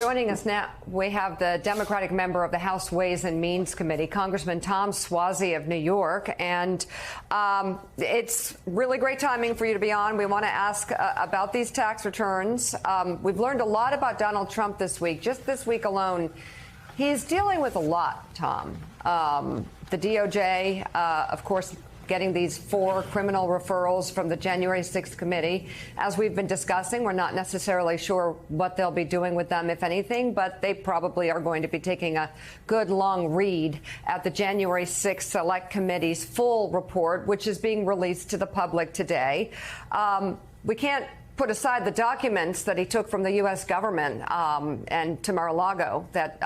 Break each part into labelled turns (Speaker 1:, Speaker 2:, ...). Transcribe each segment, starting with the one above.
Speaker 1: Joining us now, we have the Democratic member of the House Ways and Means Committee, Congressman Tom Suozzi of New York. And it's really great timing for you to be on. We want to ask about these tax returns. We've learned a lot about Donald Trump this week. Just this week alone, he's dealing with a lot, Tom. The DOJ, of course, getting these 4 criminal referrals from the January 6th committee. As we've been discussing, we're not necessarily sure what they'll be doing with them, if anything, but they probably are going to be taking a good long read at the January 6th Select Committee's full report, which is being released to the public today. We can't put aside the documents that he took from the U.S. government and to Mar-a-Lago that,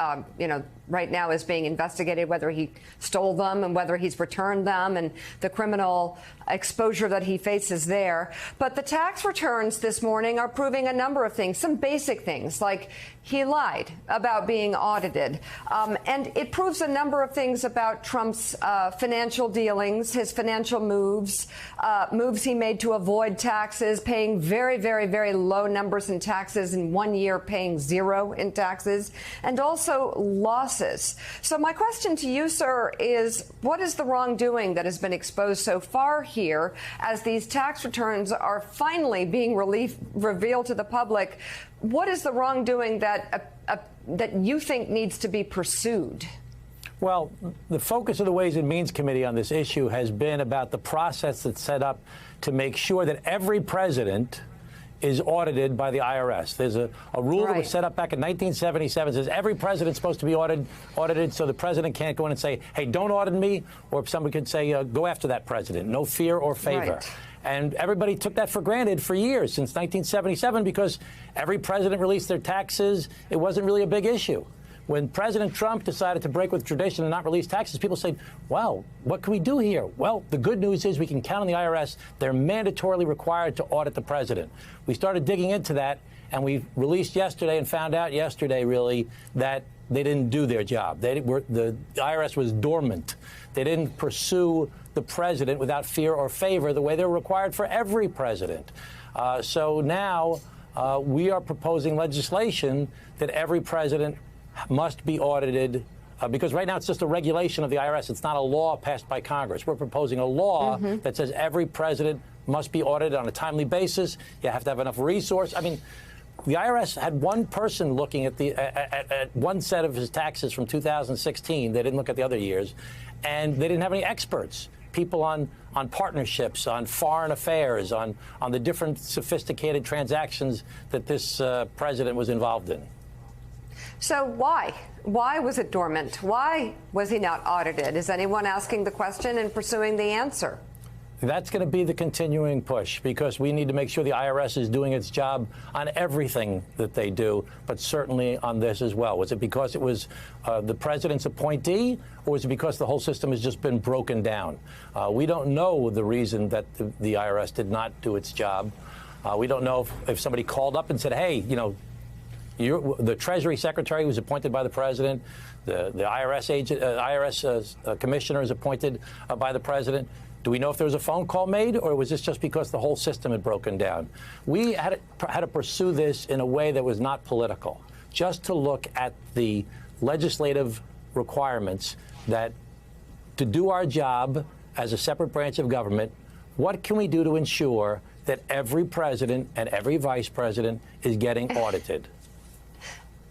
Speaker 1: right now is being investigated, whether he stole them and whether he's returned them and the criminal exposure that he faces there. But the tax returns this morning are proving a number of things, some basic things like he lied about being audited. And it proves a number of things about Trump's financial dealings, his financial moves, moves he made to avoid taxes, paying very, very, very low numbers in taxes, in 1 year paying 0 in taxes, and also losses. So my question to you, sir, is what is the wrongdoing that has been exposed so far here as these tax returns are finally being revealed to the public? What is the wrongdoing that you think needs to be pursued?
Speaker 2: Well, the focus of the Ways and Means Committee on this issue has been about the process that's set up to make sure that every president is audited by the IRS. There's a rule that was set up back in 1977 says every president's supposed to be audited, so the president can't go in and say, hey, don't audit me, or somebody could say, go after that president, no fear or favor. Right. And everybody took that for granted for years, since 1977, because every president released their taxes. It wasn't really a big issue. When President Trump decided to break with tradition and not release taxes, people said, wow, what can we do here? Well, the good news is we can count on the IRS. They're mandatorily required to audit the president. We started digging into that, and we released yesterday and found out yesterday, really, that they didn't do their job. The IRS was dormant. They didn't pursue the president without fear or favor the way they're required for every president. So now we are proposing legislation that every president must be audited, because right now it's just a regulation of the IRS. It's not a law passed by Congress. We're proposing a law that says every president must be audited on a timely basis. You have to have enough resource. I mean, the IRS had one person looking at at one set of his taxes from 2016. They didn't look at the other years, and they didn't have any experts. People on partnerships, on foreign affairs, on the different sophisticated transactions that this president was involved in.
Speaker 1: So why? Why was it dormant? Why was he not audited? Is anyone asking the question and pursuing the answer?
Speaker 2: That's going to be the continuing push, because we need to make sure the IRS is doing its job on everything that they do, but certainly on this as well. Was it because it was the president's appointee, or was it because the whole system has just been broken down? We don't know the reason that the IRS did not do its job. We don't know if somebody called up and said, hey, the Treasury Secretary was appointed by the president. The IRS agent, IRS commissioner is appointed by the president. Do we know if there was a phone call made, or was this just because the whole system had broken down? We had to pursue this in a way that was not political, just to look at the legislative requirements that to do our job as a separate branch of government, what can we do to ensure that every president and every vice president is getting audited?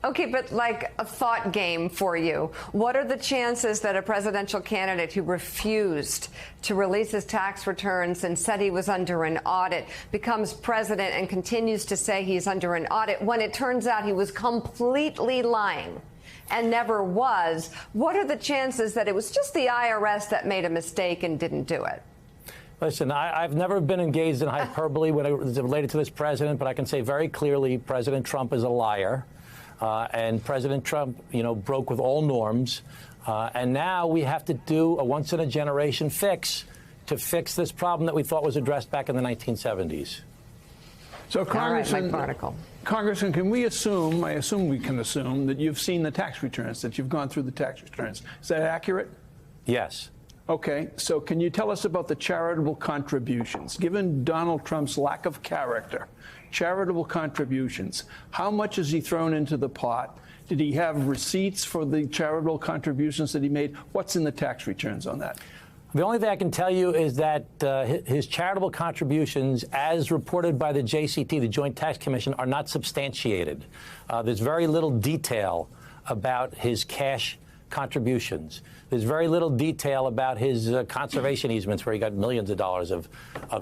Speaker 1: Okay, but like a thought game for you. What are the chances that a presidential candidate who refused to release his tax returns and said he was under an audit becomes president and continues to say he's under an audit when it turns out he was completely lying and never was? What are the chances that it was just the IRS that made a mistake and didn't do it?
Speaker 2: Listen, I've never been engaged in hyperbole when it was related to this president, but I can say very clearly President Trump is a liar. And President Trump, broke with all norms. And now we have to do a once-in-a-generation fix to fix this problem that we thought was addressed back in the 1970s.
Speaker 3: So, Congressman, can we assume, I assume we can assume, that you've seen the tax returns, that you've gone through the tax returns. Is that accurate?
Speaker 2: Yes.
Speaker 3: Okay, so can you tell us about the charitable contributions? Given Donald Trump's lack of character, charitable contributions, how much has he thrown into the pot? Did he have receipts for the charitable contributions that he made? What's in the tax returns on that?
Speaker 2: The only thing I can tell you is that his charitable contributions, as reported by the JCT, the Joint Tax Commission, are not substantiated. There's very little detail about his cash contributions. There's very little detail about his conservation easements, where he got millions of dollars of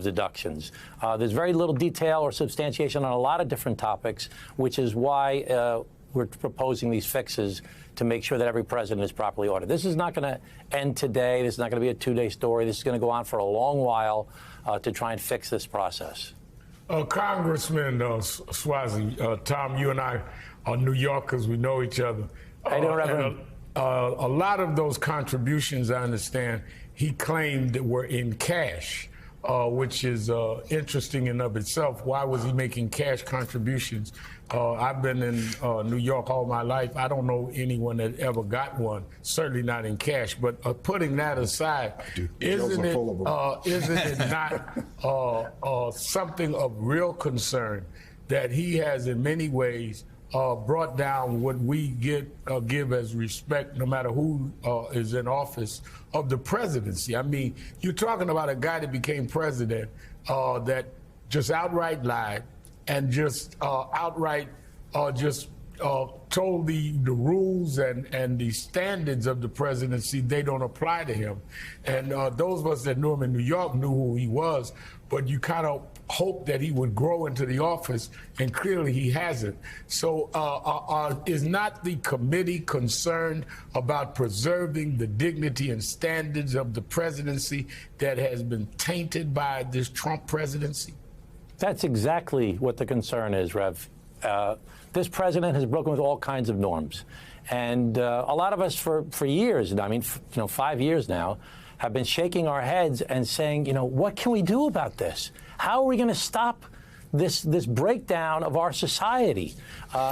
Speaker 2: deductions. There's very little detail or substantiation on a lot of different topics, which is why we're proposing these fixes to make sure that every president is properly audited. This is not going to end today. This is not going to be a two-day story. This is going to go on for a long while to try and fix this process.
Speaker 4: Congressman Suozzi, Tom, you and I are New Yorkers. We know each other.
Speaker 2: How you doing, Reverend?
Speaker 4: A lot of those contributions, I understand, he claimed that were in cash, which is interesting in of itself. Why was he making cash contributions? I've been in New York all my life. I don't know anyone that ever got one, certainly not in cash. But putting that aside, isn't it not something of real concern that he has in many ways brought down what we give as respect, no matter who is in office, of the presidency? I mean, you're talking about a guy that became president that just outright lied and just outright told the rules and the standards of the presidency, they don't apply to him. And those of us that knew him in New York knew who he was, but you kind of hope that he would grow into the office, and clearly he hasn't. So is not the committee concerned about preserving the dignity and standards of the presidency that has been tainted by this Trump presidency?
Speaker 2: That's exactly what the concern is, Rev. This president has broken with all kinds of norms. And a lot of us for years, 5 years now, have been shaking our heads and saying, what can we do about this? How are we going to stop this breakdown of our society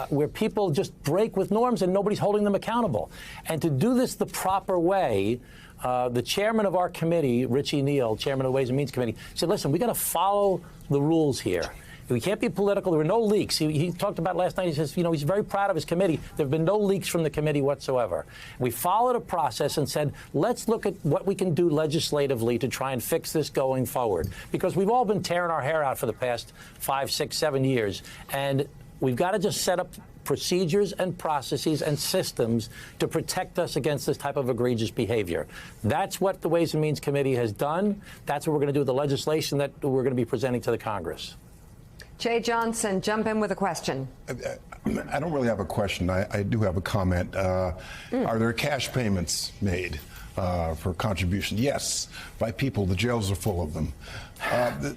Speaker 2: where people just break with norms and nobody's holding them accountable? And to do this the proper way, the chairman of our committee, Richie Neal, chairman of the Ways and Means Committee, said, listen, we got to follow the rules here. We can't be political. There were no leaks. He talked about last night. He says, he's very proud of his committee. There have been no leaks from the committee whatsoever. We followed a process and said, let's look at what we can do legislatively to try and fix this going forward. Because we've all been tearing our hair out for the past 5, 6, 7 years. And we've got to just set up procedures and processes and systems to protect us against this type of egregious behavior. That's what the Ways and Means Committee has done. That's what we're going to do with the legislation that we're going to be presenting to the Congress.
Speaker 1: Jay Johnson, jump in with a question.
Speaker 5: I don't really have a question. I do have a comment. Are there cash payments made for contribution? Yes, by people. The jails are full of them.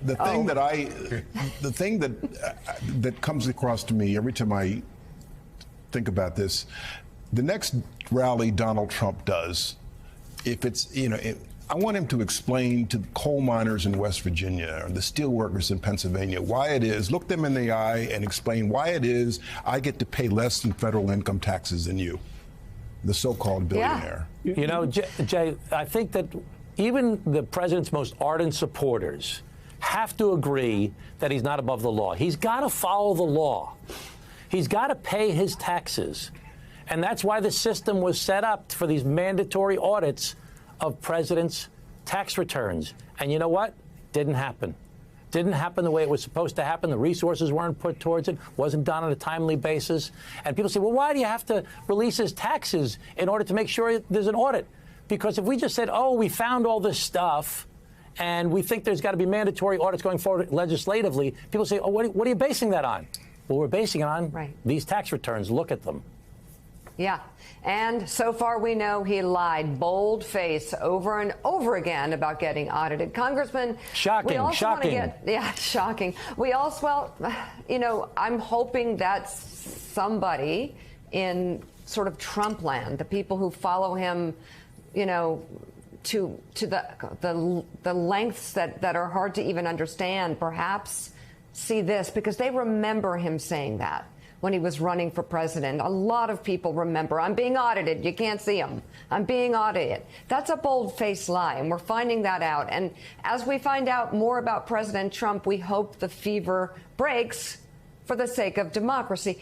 Speaker 5: The thing that comes across to me every time I think about this, the next rally Donald Trump does, if it's I want him to explain to the coal miners in West Virginia or the steel workers in Pennsylvania why it is, look them in the eye and explain why it is I get to pay less in federal income taxes than you, the so-called billionaire.
Speaker 2: Yeah. Jay, I think that even the president's most ardent supporters have to agree that he's not above the law. He's got to follow the law. He's got to pay his taxes. And that's why the system was set up for these mandatory audits of presidents' tax returns. And you know what? Didn't happen. Didn't happen the way it was supposed to happen. The resources weren't put towards it, wasn't done on a timely basis. And people say, well, why do you have to release his taxes in order to make sure there's an audit? Because if we just said, oh, we found all this stuff and we think there's got to be mandatory audits going forward legislatively, people say, oh, what are you basing that on? Well, we're basing it on these tax returns. Look at them.
Speaker 1: Yeah. And so far, we know he lied bold-faced over and over again about getting audited. Congressman,
Speaker 2: shocking.
Speaker 1: Shocking. We also, I'm hoping that somebody in sort of Trump land, the people who follow him, to the lengths that are hard to even understand, perhaps see this, because they remember him saying that. when he was running for president. A lot of people remember, I'm being audited. You can't see him. I'm being audited. That's a bold-faced lie, and we're finding that out. And as we find out more about President Trump, we hope the fever breaks for the sake of democracy.